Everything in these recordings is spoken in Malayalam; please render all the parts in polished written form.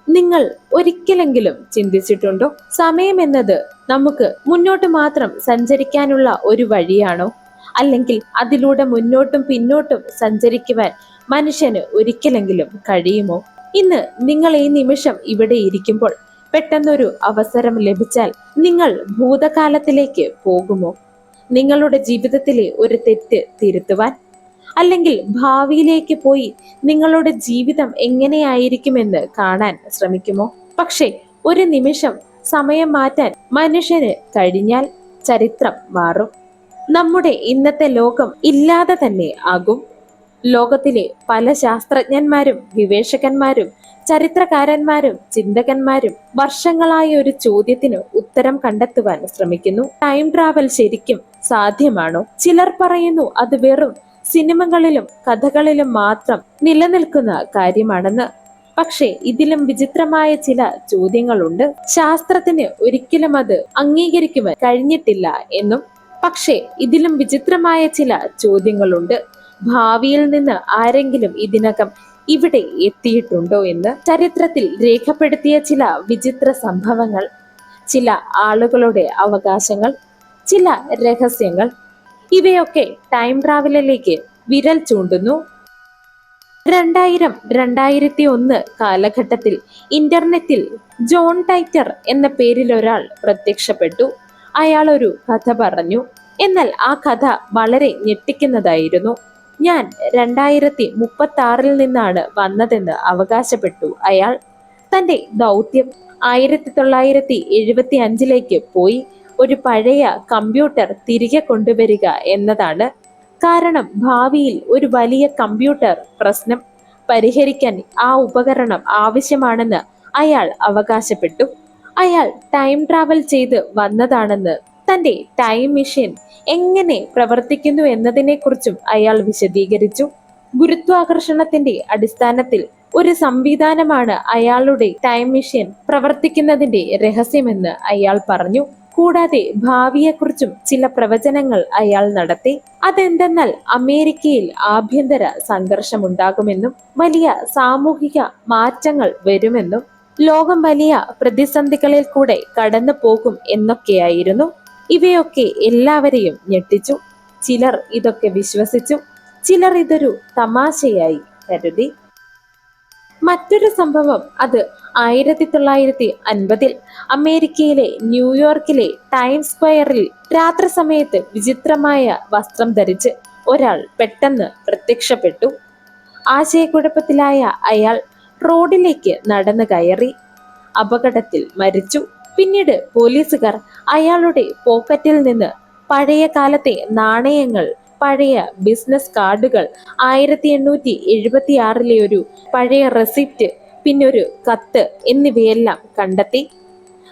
നിങ്ങൾ ഒരിക്കലെങ്കിലും ചിന്തിച്ചിട്ടുണ്ടോ? സമയം എന്നത് നമുക്ക് മുന്നോട്ട് മാത്രം സഞ്ചരിക്കാനുള്ള ഒരു വഴിയാണോ? അല്ലെങ്കിൽ അതിലൂടെ മുന്നോട്ടും പിന്നോട്ടും സഞ്ചരിക്കുവാൻ മനുഷ്യന് ഒരിക്കലെങ്കിലും കഴിയുമോ? ഇന്ന് നിങ്ങൾ ഈ നിമിഷം ഇവിടെ ഇരിക്കുമ്പോൾ പെട്ടെന്നൊരു അവസരം ലഭിച്ചാൽ നിങ്ങൾ ഭൂതകാലത്തിലേക്ക് പോകുമോ? നിങ്ങളുടെ ജീവിതത്തിലെ ഒരു തെറ്റ് തിരുത്തുവാൻ, അല്ലെങ്കിൽ ഭാവിയിലേക്ക് പോയി നിങ്ങളുടെ ജീവിതം എങ്ങനെയായിരിക്കുമെന്ന് കാണാൻ ശ്രമിക്കുമോ? പക്ഷേ ഒരു നിമിഷം സമയം മാറ്റാൻ മനുഷ്യന് കഴിഞ്ഞാൽ ചരിത്രം മാറും. നമ്മുടെ ഇന്നത്തെ ലോകം ഇല്ലാതെ തന്നെ ആകും. ലോകത്തിലെ പല ശാസ്ത്രജ്ഞന്മാരും ഗവേഷകന്മാരും ചരിത്രകാരന്മാരും ചിന്തകന്മാരും വർഷങ്ങളായ ഒരു ചോദ്യത്തിന് ഉത്തരം കണ്ടെത്തുവാൻ ശ്രമിക്കുന്നു. ടൈം ട്രാവൽ ശരിക്കും സാധ്യമാണോ? ചിലർ പറയുന്നു അത് വെറും സിനിമകളിലും കഥകളിലും മാത്രം നിലനിൽക്കുന്ന കാര്യമാണെന്ന്. പക്ഷേ ഇതിലും വിചിത്രമായ ചില ചോദ്യങ്ങളുണ്ട്. ശാസ്ത്രത്തിന് ഒരിക്കലും അത് അംഗീകരിക്കുവാൻ കഴിഞ്ഞിട്ടില്ല എന്നും. പക്ഷേ ഇതിലും വിചിത്രമായ ചില ചോദ്യങ്ങളുണ്ട്. ഭാവിയിൽ നിന്ന് ആരെങ്കിലും ഇതിനകം ഇവിടെ എത്തിയിട്ടുണ്ടോ എന്ന്, ചരിത്രത്തിൽ രേഖപ്പെടുത്തിയ ചില വിചിത്ര സംഭവങ്ങൾ, ചില ആളുകളുടെ അവകാശങ്ങൾ, ചില രഹസ്യങ്ങൾ, ഇവയൊക്കെ ടൈം ട്രാവലിലേക്ക് വിരൽ ചൂണ്ടുന്നു. 2001 കാലഘട്ടത്തിൽ ഇന്റർനെറ്റിൽ ജോൺ ടൈറ്റർ എന്ന പേരിൽ ഒരാൾ പ്രത്യക്ഷപ്പെട്ടു. അയാൾ ഒരു കഥ പറഞ്ഞു. എന്നാൽ ആ കഥ വളരെ ഞെട്ടിക്കുന്നതായിരുന്നു. ഞാൻ 2036 നിന്നാണ് വന്നതെന്ന് അവകാശപ്പെട്ടു അയാൾ. തന്റെ ദൗത്യം 1975 പോയി ഒരു പഴയ കമ്പ്യൂട്ടർ തിരികെ കൊണ്ടുവരിക എന്നതാണ്. കാരണം ഭാവിയിൽ ഒരു വലിയ കമ്പ്യൂട്ടർ പ്രശ്നം പരിഹരിക്കാൻ ആ ഉപകരണം ആവശ്യമാണെന്ന് അയാൾ അവകാശപ്പെട്ടു. അയാൾ ടൈം ട്രാവൽ ചെയ്ത് വന്നതാണെന്ന്, തന്റെ ടൈം മെഷീൻ എങ്ങനെ പ്രവർത്തിക്കുന്നു എന്നതിനെക്കുറിച്ചും അയാൾ വിശദീകരിച്ചു. ഗുരുത്വാകർഷണത്തിന്റെ അടിസ്ഥാനത്തിൽ ഒരു സംവിധാനമാണ് അയാളുടെ ടൈം മെഷീൻ പ്രവർത്തിക്കുന്നതിന്റെ രഹസ്യമെന്ന് അയാൾ പറഞ്ഞു. കൂടാതെ ഭാവിയെക്കുറിച്ചും ചില പ്രവചനങ്ങൾ അയാൾ നടത്തി. അതെന്തെന്നാൽ അമേരിക്കയിൽ ആഭ്യന്തര സംഘർഷമുണ്ടാകുമെന്നും വലിയ സാമൂഹിക മാറ്റങ്ങൾ വരുമെന്നും ലോകം വലിയ പ്രതിസന്ധികളിൽ കൂടെ കടന്നു പോകും എന്നൊക്കെയായിരുന്നു. ഇവയൊക്കെ എല്ലാവരെയും ഞെട്ടിച്ചു. ചിലർ ഇതൊക്കെ വിശ്വസിച്ചു, ചിലർ ഇതൊരു തമാശയായി കരുതി. മറ്റൊരു സംഭവം അത് 1950 അമേരിക്കയിലെ ന്യൂയോർക്കിലെ ടൈം സ്ക്വയറിൽ രാത്രി സമയത്ത് വിചിത്രമായ വസ്ത്രം ധരിച്ച് ഒരാൾ പെട്ടെന്ന് പ്രത്യക്ഷപ്പെട്ടു. ആശയക്കുഴപ്പത്തിലായ അയാൾ റോഡിലേക്ക് നടന്നു കയറി. അപകടത്തിൽ മരിച്ചു. പിന്നീട് പോലീസുകാർ അയാളുടെ പോക്കറ്റിൽ നിന്ന് പഴയ കാലത്തെ നാണയങ്ങൾ, പഴയ ബിസിനസ് കാർഡുകൾ, 1876 ഒരു പഴയ റെസിപ്റ്റ്, പിന്നൊരു കത്ത് എന്നിവയെല്ലാം കണ്ടെത്തി.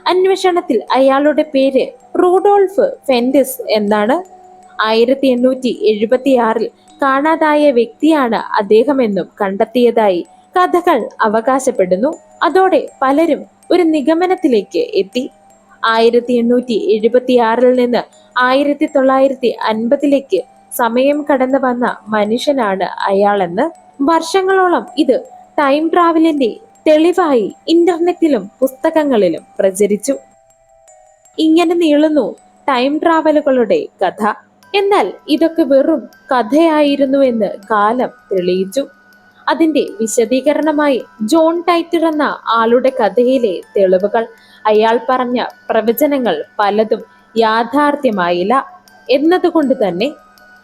അന്വേഷണത്തിൽ അയാളുടെ പേര് റൂഡോൾഫ് ഫെൻഡിസ് എന്നാണ്. 1876 കാണാതായ വ്യക്തിയാണ് അദ്ദേഹമെന്നും കണ്ടെത്തിയതായി കഥകൾ അവകാശപ്പെടുന്നു. അതോടെ പലരും ഒരു നിഗമനത്തിലേക്ക് എത്തി. 1876 നിന്ന് 1950 സമയം കടന്നു വന്ന മനുഷ്യനാണ് അയാളെന്ന്. വർഷങ്ങളോളം ഇത് ടൈം ട്രാവലിന്റെ തെളിവായി ഇന്റർനെറ്റിലും പുസ്തകങ്ങളിലും പ്രചരിച്ചു. ഇങ്ങനെ നീളുന്നു ടൈം ട്രാവലുകളുടെ കഥ. എന്നാൽ ഇതൊക്കെ വെറും കഥയായിരുന്നുവെന്ന് കാലം തെളിയിച്ചു. അതിന്റെ വിശദീകരണമായി ജോൺ ടൈറ്റർ എന്ന ആളുടെ കഥയിലെ തെളിവുകൾ, അയാൾ പറഞ്ഞ പ്രവചനങ്ങൾ പലതും യാഥാർത്ഥ്യമായില്ല എന്നതുകൊണ്ട് തന്നെ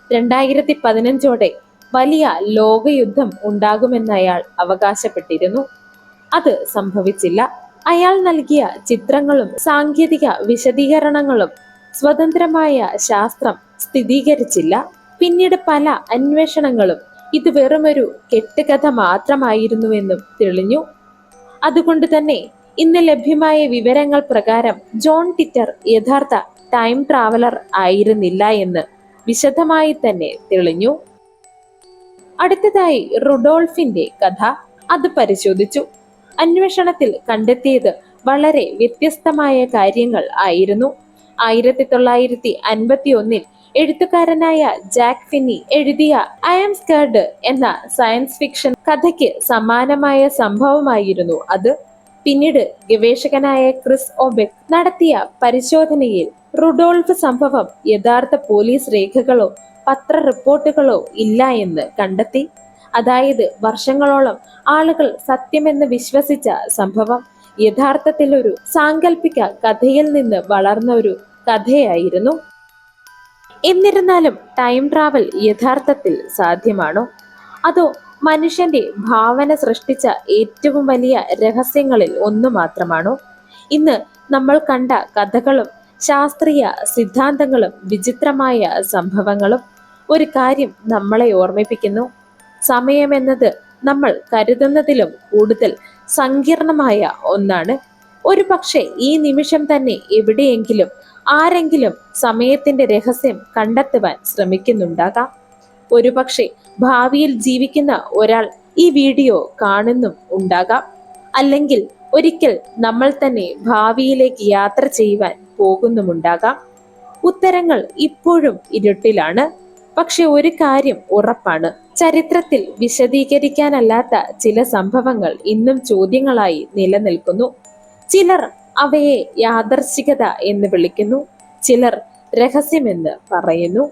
2015 വലിയ ലോകയുദ്ധം ഉണ്ടാകുമെന്ന് അയാൾ അവകാശപ്പെട്ടിരുന്നു. അത് സംഭവിച്ചില്ല. അയാൾ നൽകിയ ചിത്രങ്ങളും സാങ്കേതിക വിശദീകരണങ്ങളും സ്വതന്ത്രമായ ശാസ്ത്രം സ്ഥിരീകരിച്ചില്ല. പിന്നീട് പല അന്വേഷണങ്ങളും ഇത് വെറുമൊരു കെട്ടുകഥ മാത്രമായിരുന്നുവെന്നും തെളിഞ്ഞു. അതുകൊണ്ട് തന്നെ ഇന്ന് ലഭ്യമായ വിവരങ്ങൾ പ്രകാരം ജോൺ ടിറ്റർ യഥാർത്ഥ ടൈം ട്രാവലർ ആയിരുന്നില്ല എന്ന് വിശദമായി തന്നെ തെളിഞ്ഞു. അടുത്തതായി റുഡോൾഫിന്റെ കഥ. അത് പരിശോധിച്ചു. അന്വേഷണത്തിൽ കണ്ടെത്തിയത് വളരെ വ്യത്യസ്തമായ കാര്യങ്ങൾ ആയിരുന്നു. 1951 എഴുത്തുകാരനായ ജാക്ക് ഫിന്നി എഴുതിയ ഐ ആം സ്കേർഡ് എന്ന സയൻസ് ഫിക്ഷൻ കഥയ്ക്ക് സമാനമായ സംഭവമായിരുന്നു അത്. പിന്നീട് ഗവേഷകനായ ക്രിസ് ഒബെക് നടത്തിയ പരിശോധനയിൽ റുഡോൾഫ് സംഭവം യഥാർത്ഥ പോലീസ് രേഖകളോ പത്ര റിപ്പോർട്ടുകളോ ഇല്ല എന്ന് കണ്ടെത്തി. അതായത് വർഷങ്ങളോളം ആളുകൾ സത്യമെന്ന് വിശ്വസിച്ച സംഭവം യഥാർത്ഥത്തിൽ ഒരു സാങ്കല്പിക കഥയിൽ നിന്ന് വളർന്ന ഒരു കഥയായിരുന്നു. എന്നിരുന്നാലും ടൈം ട്രാവൽ യഥാർത്ഥത്തിൽ സാധ്യമാണോ, അതോ മനുഷ്യന്റെ ഭാവന സൃഷ്ടിച്ച ഏറ്റവും വലിയ രഹസ്യങ്ങളിൽ ഒന്നു മാത്രമാണോ? ഇന്ന് നമ്മൾ കണ്ട കഥകളും ശാസ്ത്രീയ സിദ്ധാന്തങ്ങളും വിചിത്രമായ സംഭവങ്ങളും ഒരു കാര്യം നമ്മളെ ഓർമ്മിപ്പിക്കുന്നു. സമയമെന്നത് നമ്മൾ കരുതുന്നതിലും കൂടുതൽ സങ്കീർണമായ ഒന്നാണ്. ഒരു പക്ഷേ ഈ നിമിഷം തന്നെ എവിടെയെങ്കിലും ആരെങ്കിലും സമയത്തിന്റെ രഹസ്യം കണ്ടെത്തുവാൻ ശ്രമിക്കുന്നുണ്ടാകാം. ഒരു പക്ഷേ ഭാവിയിൽ ജീവിക്കുന്ന ഒരാൾ ഈ വീഡിയോ കാണുന്നും ഉണ്ടാകാം. അല്ലെങ്കിൽ ഒരിക്കൽ നമ്മൾ തന്നെ ഭാവിയിലേക്ക് യാത്ര ചെയ്യുവാൻ പോകുന്നുമുണ്ടാകാം. ഉത്തരങ്ങൾ ഇപ്പോഴും ഇരുട്ടിലാണ്. പക്ഷെ ഒരു കാര്യം ഉറപ്പാണ്, ചരിത്രത്തിൽ വിശദീകരിക്കാനല്ലാത്ത ചില സംഭവങ്ങൾ ഇന്നും ചോദ്യങ്ങളായി നിലനിൽക്കുന്നു. ചിലർ അവയെ യാദർശികത എന്ന് വിളിക്കുന്നു, ചിലർ രഹസ്യമെന്ന് പറയുന്നു.